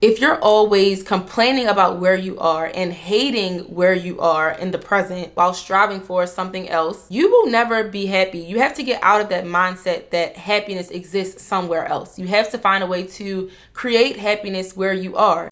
If you're always complaining about where you are and hating where you are in the present while striving for something else, you will never be happy. You have to get out of that mindset that happiness exists somewhere else. You have to find a way to create happiness where you are.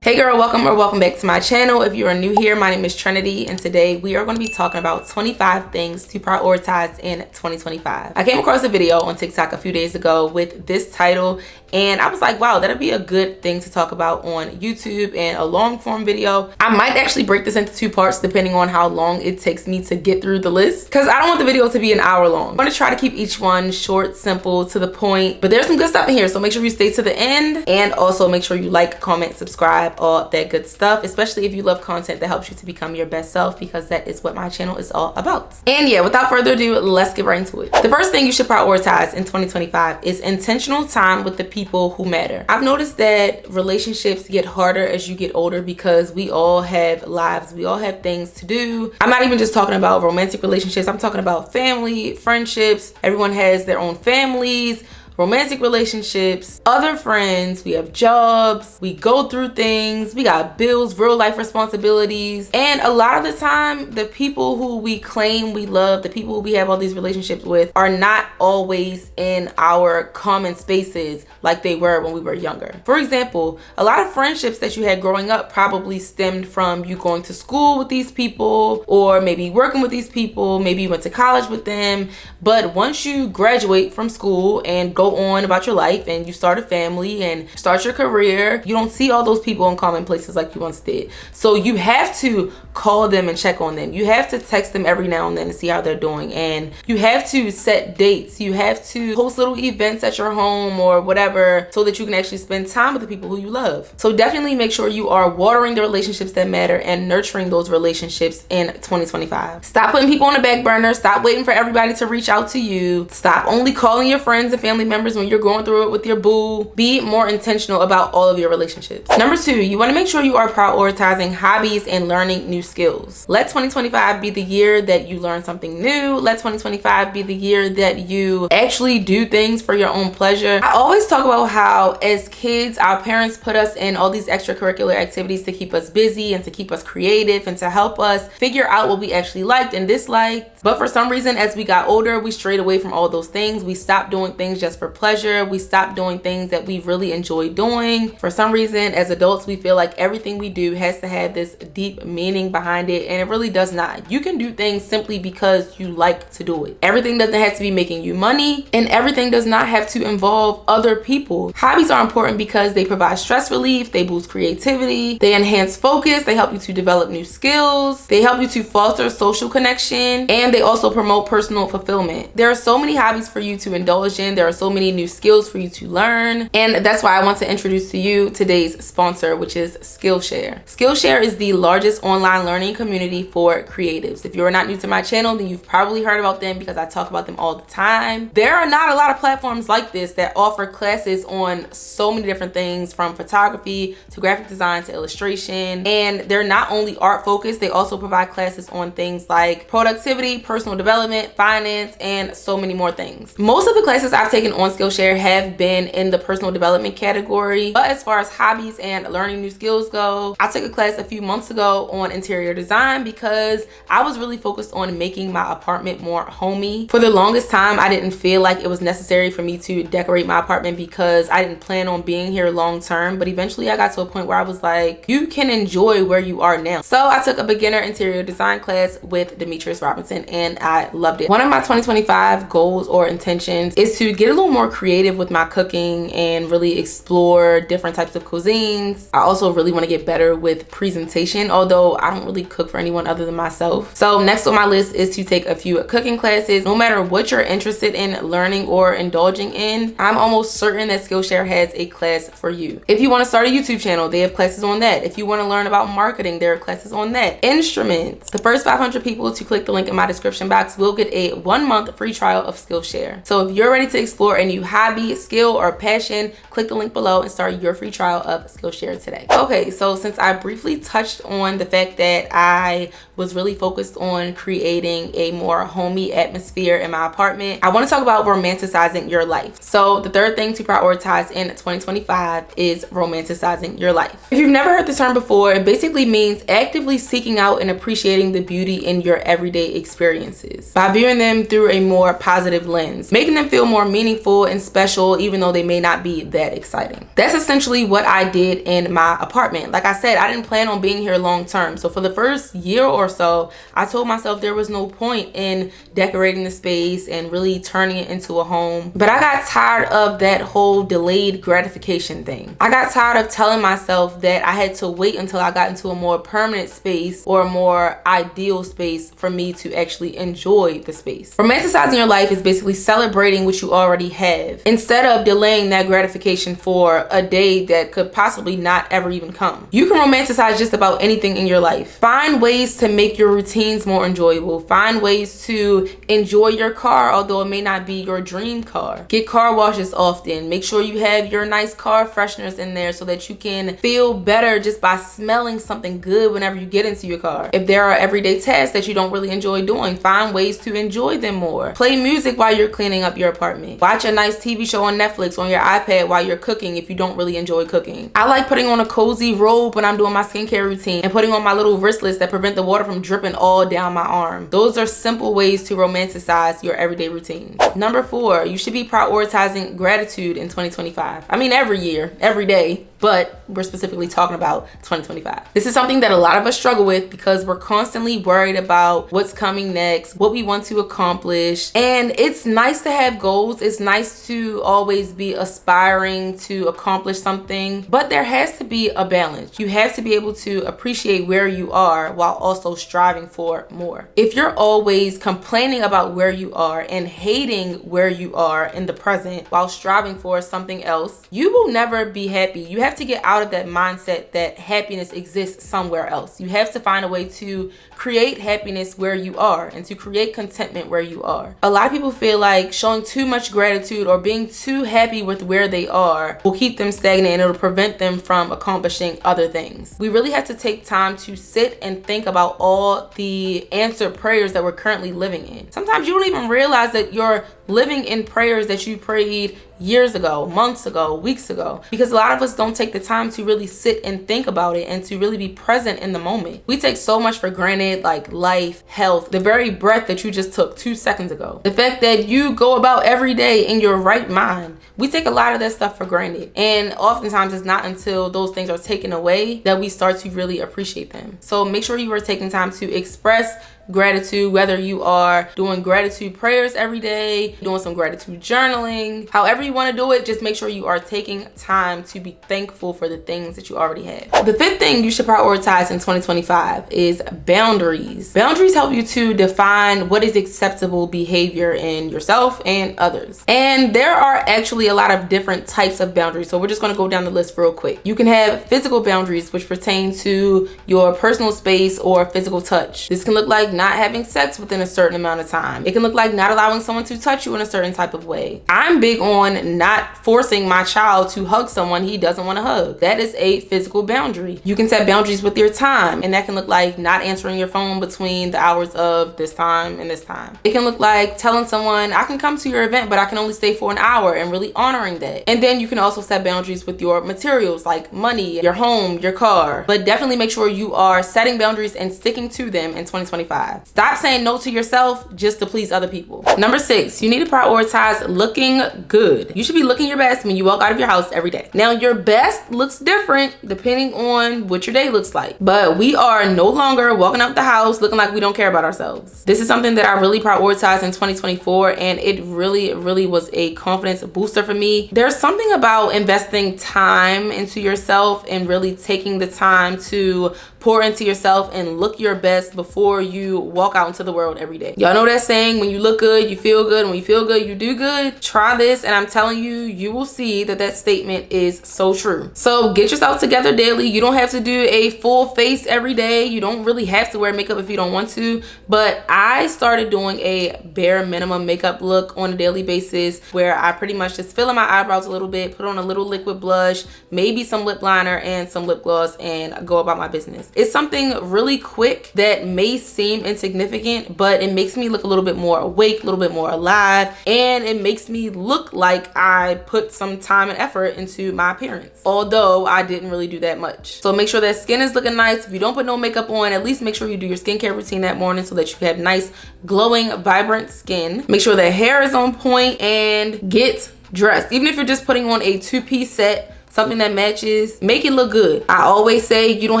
Hey girl, welcome back to my channel. If you are new here, my name is Trinity, and today we are going to be talking about 25 things to prioritize in 2025. I came across a video on TikTok a few days ago with this title, and I was like, wow, that'd be a good thing to talk about on YouTube and a long form video. I might actually break this into two parts depending on how long it takes me to get through the list, because I don't want the video to be an hour long. I'm going to try to keep each one short, simple, to the point, but there's some good stuff in here, so make sure you stay to the end, and also make sure you like, comment, subscribe, all that good stuff, especially if you love content that helps you to become your best self, because that is what my channel is all about. And yeah, without further ado, let's get right into it. The first thing you should prioritize in 2025 is intentional time with the people who matter. I've noticed that relationships get harder as you get older because we all have lives, we all have things to do. I'm not even just talking about romantic relationships, I'm talking about family, friendships. Everyone has their own families, romantic relationships, other friends, we have jobs, we go through things, we got bills, real life responsibilities. And a lot of the time, the people who we claim we love, the people who we have all these relationships with, are not always in our common spaces like they were when we were younger. For example, a lot of friendships that you had growing up probably stemmed from you going to school with these people, or maybe working with these people, maybe you went to college with them. But once you graduate from school and go on about your life and you start a family and start your career, you don't see all those people in common places like you once did. So you have to call them and check on them. You have to text them every now and then to see how they're doing, and you have to set dates. You have to host little events at your home or whatever so that you can actually spend time with the people who you love. So definitely make sure you are watering the relationships that matter and nurturing those relationships in 2025. Stop putting people on the back burner. Stop waiting for everybody to reach out to you. Stop only calling your friends and family members when you're going through it with your boo. Be more intentional about all of your relationships. Number two, you want to make sure you are prioritizing hobbies and learning new skills. Let 2025 be the year that you learn something new. Let 2025 be the year that you actually do things for your own pleasure. I always talk about how as kids, our parents put us in all these extracurricular activities to keep us busy and to keep us creative and to help us figure out what we actually liked and disliked. But for some reason, as we got older, we strayed away from all those things. We stopped doing things just for pleasure. We stopped doing things that we really enjoy doing. For some reason, as adults, we feel like everything we do has to have this deep meaning behind it, and it really does not. You can do things simply because you like to do it. Everything doesn't have to be making you money, and everything does not have to involve other people. Hobbies are important because they provide stress relief, they boost creativity, they enhance focus, they help you to develop new skills, they help you to foster social connection, and they also promote personal fulfillment. There are so many hobbies for you to indulge in. There are so many new skills for you to learn, and that's why I want to introduce to you today's sponsor, which is Skillshare. Skillshare is the largest online learning community for creatives. If you're not new to my channel, then you've probably heard about them because I talk about them all the time. There are not a lot of platforms like this that offer classes on so many different things, from photography to graphic design to illustration, and they're not only art focused, they also provide classes on things like productivity, personal development, finance, and so many more things. Most of the classes I've taken on Skillshare have been in the personal development category, but as far as hobbies and learning new skills go, I took a class a few months ago on interior design because I was really focused on making my apartment more homey. For the longest time, I didn't feel like it was necessary for me to decorate my apartment because I didn't plan on being here long term, but eventually I got to a point where I was like, you can enjoy where you are now. So I took a beginner interior design class with Demetrius Robinson, and I loved it. One of my 2025 goals or intentions is to get a little more creative with my cooking and really explore different types of cuisines. I also really want to get better with presentation, although I don't really cook for anyone other than myself. So next on my list is to take a few cooking classes. No matter what you're interested in learning or indulging in, I'm almost certain that Skillshare has a class for you. If you want to start a YouTube channel, they have classes on that. If you want to learn about marketing, there are classes on that. Instruments. The first 500 people to click the link in my description box will get a 1-month free trial of Skillshare. So if you're ready to explore for a new hobby, skill, or passion, click the link below and start your free trial of Skillshare today. Okay, so since I briefly touched on the fact that I was really focused on creating a more homey atmosphere in my apartment, I want to talk about romanticizing your life. So the third thing to prioritize in 2025 is romanticizing your life. If you've never heard the term before, it basically means actively seeking out and appreciating the beauty in your everyday experiences by viewing them through a more positive lens, making them feel more meaningful and special even though they may not be that exciting. That's essentially what I did in my apartment. Like I said, I didn't plan on being here long term. So for the first year or so, I told myself there was no point in decorating the space and really turning it into a home. But I got tired of that whole delayed gratification thing. I got tired of telling myself that I had to wait until I got into a more permanent space or a more ideal space for me to actually enjoy the space. Romanticizing your life is basically celebrating what you already have instead of delaying that gratification for a day that could possibly not ever even come. You can romanticize just about anything in your life. Find ways to make your routines more enjoyable. Find ways to enjoy your car, although it may not be your dream car. Get car washes often. Make sure you have your nice car fresheners in there so that you can feel better just by smelling something good whenever you get into your car. If there are everyday tasks that you don't really enjoy doing, find ways to enjoy them more. Play music while you're cleaning up your apartment. Watch a nice TV show on Netflix on your iPad while you're cooking if you don't really enjoy cooking. I like putting on a cozy robe when I'm doing my skincare routine and putting on my little wristlets that prevent the water from dripping all down my arm. Those are simple ways to romanticize your everyday routines. Number 4, you should be prioritizing gratitude in 2025. I mean, every year, every day, but we're specifically talking about 2025. This is something that a lot of us struggle with because we're constantly worried about what's coming next, what we want to accomplish. And it's nice to have goals. It's nice to always be aspiring to accomplish something, but there has to be a balance. You have to be able to appreciate where you are while also striving for more. If you're always complaining about where you are and hating where you are in the present while striving for something else, you will never be happy. You have to get out of that mindset that happiness exists somewhere else. You have to find a way to create happiness where you are and to create contentment where you are. A lot of people feel like showing too much gratitude or being too happy with where they are will keep them stagnant and it'll prevent them from accomplishing other things. We really have to take time to sit and think about all the answered prayers that we're currently living in. Sometimes you don't even realize that you're living in prayers that you prayed years ago, months ago, weeks ago, because a lot of us don't take the time to really sit and think about it and to really be present in the moment. We take so much for granted, like life, health, the very breath that you just took 2 seconds ago, the fact that you go about every day in your right mind. We take a lot of that stuff for granted, and oftentimes it's not until those things are taken away that we start to really appreciate them. So make sure you are taking time to express gratitude, whether you are doing gratitude prayers every day, doing some gratitude journaling, however you want to do it, just make sure you are taking time to be thankful for the things that you already have. The 5th thing you should prioritize in 2025 is boundaries. Boundaries help you to define what is acceptable behavior in yourself and others. And there are actually a lot of different types of boundaries. So we're just going to go down the list real quick. You can have physical boundaries, which pertain to your personal space or physical touch. This can look like not having sex within a certain amount of time. It can look like not allowing someone to touch you in a certain type of way. I'm big on not forcing my child to hug someone he doesn't want to hug. That is a physical boundary. You can set boundaries with your time, and that can look like not answering your phone between the hours of this time and this time. It can look like telling someone, I can come to your event, but I can only stay for an hour, and really honoring that. And then you can also set boundaries with your materials like money, your home, your car. But definitely make sure you are setting boundaries and sticking to them in 2025. 5. Stop saying no to yourself just to please other people. Number 6, you need to prioritize looking good. You should be looking your best when you walk out of your house every day. Now, your best looks different depending on what your day looks like, but we are no longer walking out the house looking like we don't care about ourselves. This is something that I really prioritized in 2024, and it really was a confidence booster for me. There's something about investing time into yourself and really taking the time to pour into yourself and look your best before you to walk out into the world every day. Y'all know that saying, when you look good, you feel good. When you feel good, you do good. Try this, and I'm telling you, you will see that that statement is so true. So get yourself together daily. You don't have to do a full face every day. You don't really have to wear makeup if you don't want to, but I started doing a bare minimum makeup look on a daily basis where I pretty much just fill in my eyebrows a little bit, put on a little liquid blush, maybe some lip liner and some lip gloss, and go about my business. It's something really quick that may seem insignificant, but it makes me look a little bit more awake, a little bit more alive, and it makes me look like I put some time and effort into my appearance, although I didn't really do that much. So make sure that skin is looking nice. If you don't put no makeup on, at least make sure you do your skincare routine that morning so that you have nice, glowing, vibrant skin. Make sure the hair is on point, and get dressed. Even if you're just putting on a two-piece set, something that matches, make it look good. I always say you don't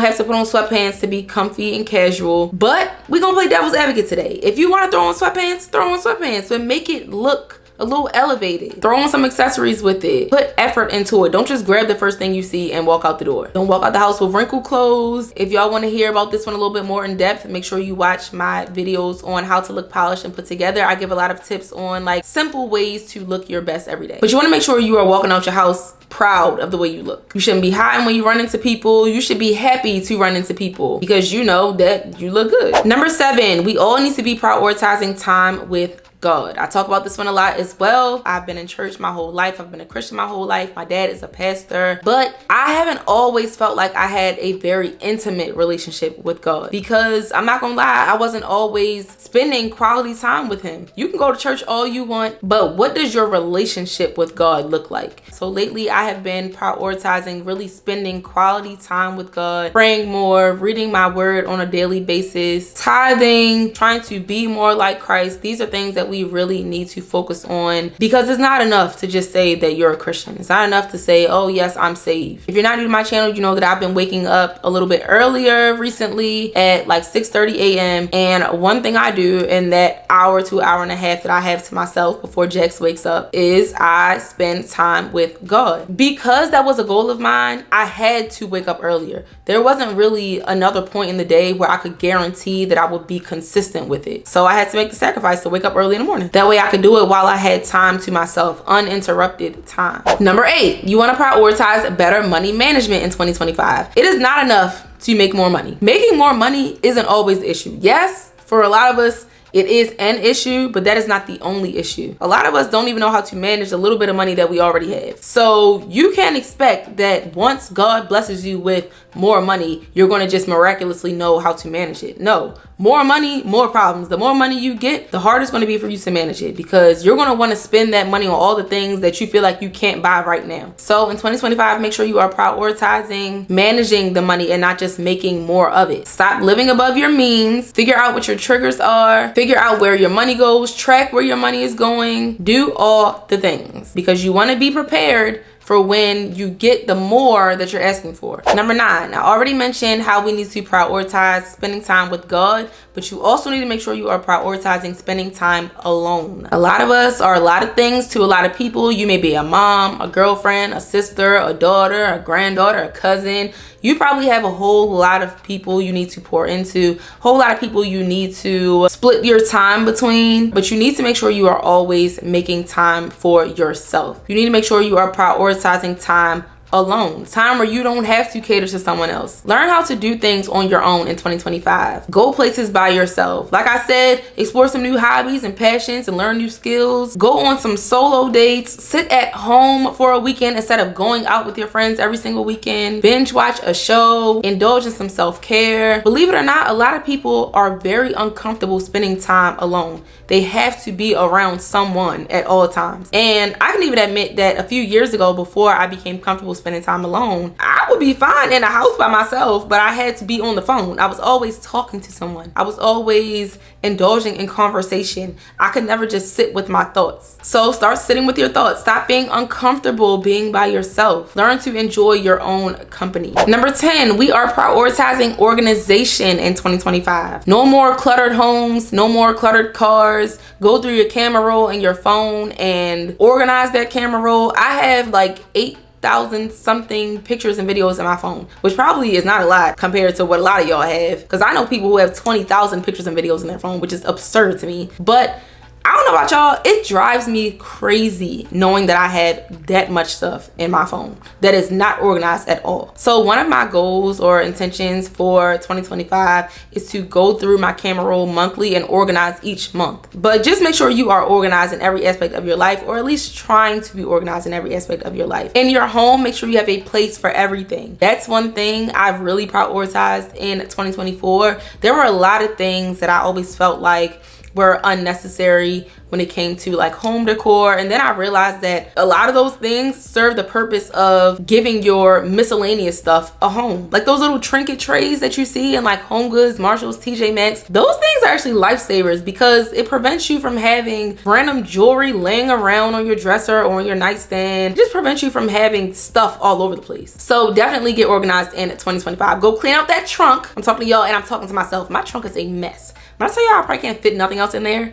have to put on sweatpants to be comfy and casual, but we're gonna play devil's advocate today. If you want to throw on sweatpants, throw on sweatpants, but make it look a little elevated. Throw on some accessories with it. Put effort into it. Don't just grab the first thing you see and walk out the door. Don't walk out the house with wrinkled clothes. If y'all want to hear about this one a little bit more in depth, make sure you watch my videos on how to look polished and put together. I give a lot of tips on like simple ways to look your best every day. But you want to make sure you are walking out your house proud of the way you look. You shouldn't be hiding when you run into people. You should be happy to run into people because you know that you look good. Number 7, we all need to be prioritizing time with God. I talk about this one a lot as well. I've been in church my whole life. I've been a Christian my whole life. My dad is a pastor, but I haven't always felt like I had a very intimate relationship with God, because I'm not gonna lie, I wasn't always spending quality time with him. You can go to church all you want, but what does your relationship with God look like? So lately I have been prioritizing really spending quality time with God, praying more, reading my word on a daily basis, tithing, trying to be more like Christ. These are things that we really need to focus on, because it's not enough to just say that you're a Christian. It's not enough to say, oh yes, I'm saved. If you're not new to my channel, you know that I've been waking up a little bit earlier recently at like 6:30 a.m. And one thing I do in that hour to hour and a half that I have to myself before Jax wakes up is I spend time with God. Because that was a goal of mine, I had to wake up earlier. There wasn't really another point in the day where I could guarantee that I would be consistent with it. So I had to make the sacrifice to wake up early in the morning. That way I could do it while I had time to myself, uninterrupted time. Number 8, you want to prioritize better money management in 2025. It is not enough to make more money. Making more money isn't always the issue. Yes, for a lot of us, it is an issue, but that is not the only issue. A lot of us don't even know how to manage a little bit of money that we already have. So you can't expect that once God blesses you with more money, you're going to just miraculously know how to manage it. No, more money, more problems. The more money you get, the harder it's going to be for you to manage it, because you're going to want to spend that money on all the things that you feel like you can't buy right now. So in 2025, make sure you are prioritizing managing the money and not just making more of it. Stop living above your means. Figure out what your triggers are. Figure out where your money goes. Track where your money is going. Do all the things, because you want to be prepared for when you get the more that you're asking for. Number 9, I already mentioned how we need to prioritize spending time with God, but you also need to make sure you are prioritizing spending time alone. A lot of us are a lot of things to a lot of people. You may be a mom, a girlfriend, a sister, a daughter, a granddaughter, a cousin. You probably have a whole lot of people you need to pour into, a whole lot of people you need to split your time between, but you need to make sure you are always making time for yourself. You need to make sure you are prioritizing time alone, time where you don't have to cater to someone else. Learn how to do things on your own in 2025. Go places by yourself. Like I said, explore some new hobbies and passions and learn new skills. Go on some solo dates. Sit at home for a weekend instead of going out with your friends every single weekend. Binge watch a show. Indulge in some self-care. Believe it or not, a lot of people are very uncomfortable spending time alone. They have to be around someone at all times. And I can even admit that a few years ago, before I became comfortable spending time alone, I would be fine in a house by myself, but I had to be on the phone. I was always talking to someone. I was always indulging in conversation. I could never just sit with my thoughts. So start sitting with your thoughts. Stop being uncomfortable being by yourself. Learn to enjoy your own company. Number 10, we are prioritizing organization in 2025. No more cluttered homes, no more cluttered cars. Go through your camera roll and your phone and organize that camera roll. I have like 8 20,000 something pictures and videos in my phone, which probably is not a lot compared to what a lot of y'all have, because I know people who have 20,000 pictures and videos in their phone, which is absurd to me. But I don't know about y'all, it drives me crazy knowing that I have that much stuff in my phone that is not organized at all. So one of my goals or intentions for 2025 is to go through my camera roll monthly and organize each month. But just make sure you are organized in every aspect of your life, or at least trying to be organized in every aspect of your life. In your home, make sure you have a place for everything. That's one thing I've really prioritized in 2024. There were a lot of things that I always felt like were unnecessary when it came to like home decor, and then I realized that a lot of those things serve the purpose of giving your miscellaneous stuff a home. Like those little trinket trays that you see in like Home Goods, Marshalls, TJ Maxx, those things are actually lifesavers because it prevents you from having random jewelry laying around on your dresser or on your nightstand. It just prevents you from having stuff all over the place. So definitely get organized in 2025. Go clean out that trunk. I'm talking to y'all and I'm talking to myself. My trunk is a mess. When I tell y'all I probably can't fit nothing else in there,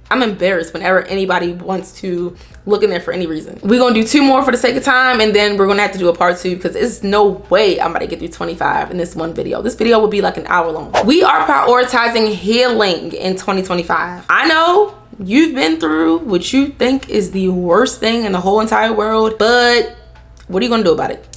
I'm embarrassed whenever anybody wants to look in there for any reason. We're gonna do 2 more for the sake of time, and then we're gonna have to do a part 2 because there's no way I'm about to get through 25 in this one video. This video will be like an hour long. We are prioritizing healing in 2025. I know you've been through what you think is the worst thing in the whole entire world, but what are you gonna do about it?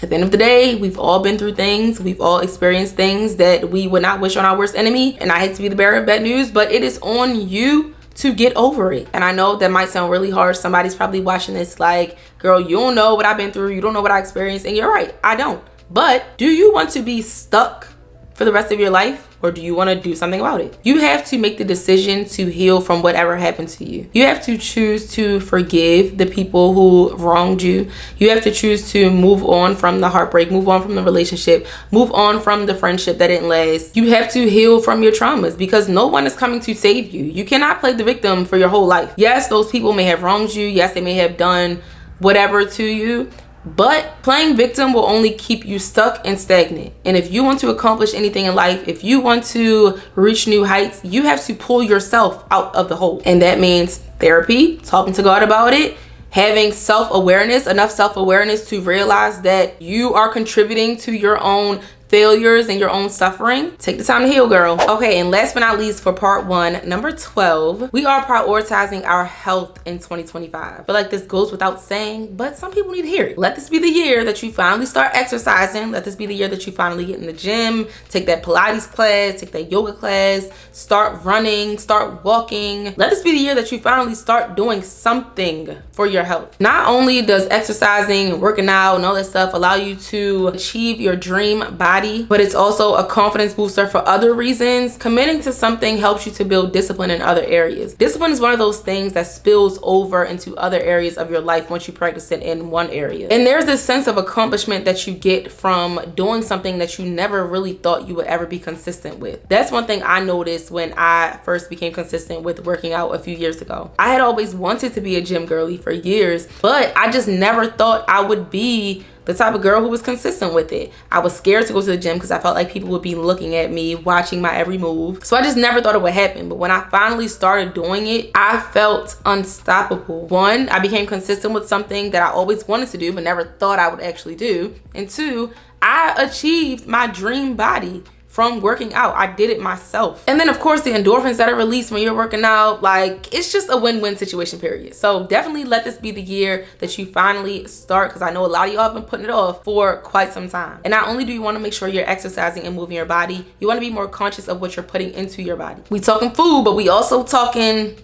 At the end of the day, we've all been through things. We've all experienced things that we would not wish on our worst enemy. And I hate to be the bearer of bad news, but it is on you to get over it. And I know that might sound really harsh. Somebody's probably watching this like, girl, you don't know what I've been through. You don't know what I experienced. And you're right, I don't. But do you want to be stuck for the rest of your life? Or do you want to do something about it? You have to make the decision to heal from whatever happened to you. You have to choose to forgive the people who wronged you. You have to choose to move on from the heartbreak, move on from the relationship, move on from the friendship that didn't last. You have to heal from your traumas because no one is coming to save you. You cannot play the victim for your whole life. Yes, those people may have wronged you. Yes, they may have done whatever to you. But playing victim will only keep you stuck and stagnant. And if you want to accomplish anything in life, if you want to reach new heights, you have to pull yourself out of the hole. And that means therapy, talking to God about it, having self-awareness, enough self-awareness to realize that you are contributing to your own failures and your own suffering. Take the time to heal, girl. Okay, and last but not least, for part 1, number 12, we are prioritizing our health in 2025. I feel like this goes without saying, but some people need to hear it. Let this be the year that you finally start exercising. Let this be the year that you finally get in the gym, take that Pilates class, take that yoga class, start running, start walking. Let this be the year that you finally start doing something for your health. Not only does exercising, working out, and all that stuff allow you to achieve your dream body, but it's also a confidence booster for other reasons. Committing to something helps you to build discipline in other areas. Discipline is one of those things that spills over into other areas of your life once you practice it in one area. And there's this sense of accomplishment that you get from doing something that you never really thought you would ever be consistent with. That's one thing I noticed when I first became consistent with working out a few years ago. I had always wanted to be a gym girly for years, but I just never thought I would be the type of girl who was consistent with it. I was scared to go to the gym because I felt like people would be looking at me, watching my every move. So I just never thought it would happen. But when I finally started doing it, I felt unstoppable. 1, I became consistent with something that I always wanted to do but never thought I would actually do. And 2, I achieved my dream body from working out. I did it myself. And then of course the endorphins that are released when you're working out, like it's just a win-win situation, period. So definitely let this be the year that you finally start, because I know a lot of y'all have been putting it off for quite some time. And not only do you want to make sure you're exercising and moving your body, you want to be more conscious of what you're putting into your body. We talking food, but we also talking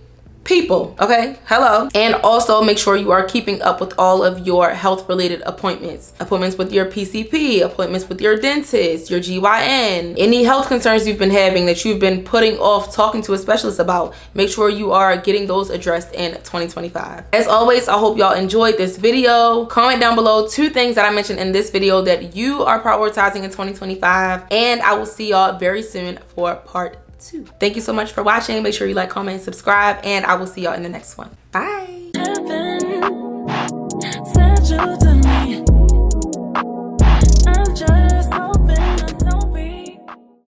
people, okay? Hello. And also make sure you are keeping up with all of your health related appointments with your PCP, appointments with your dentist, your GYN, any health concerns you've been having that you've been putting off talking to a specialist about. Make sure you are getting those addressed in 2025. As always, I hope y'all enjoyed this video. Comment down below 2 things that I mentioned in this video that you are prioritizing in 2025, and I will see y'all very soon for part 2. Thank you so much for watching. Make sure you like, comment, and subscribe, and I will see y'all in the next one. Bye.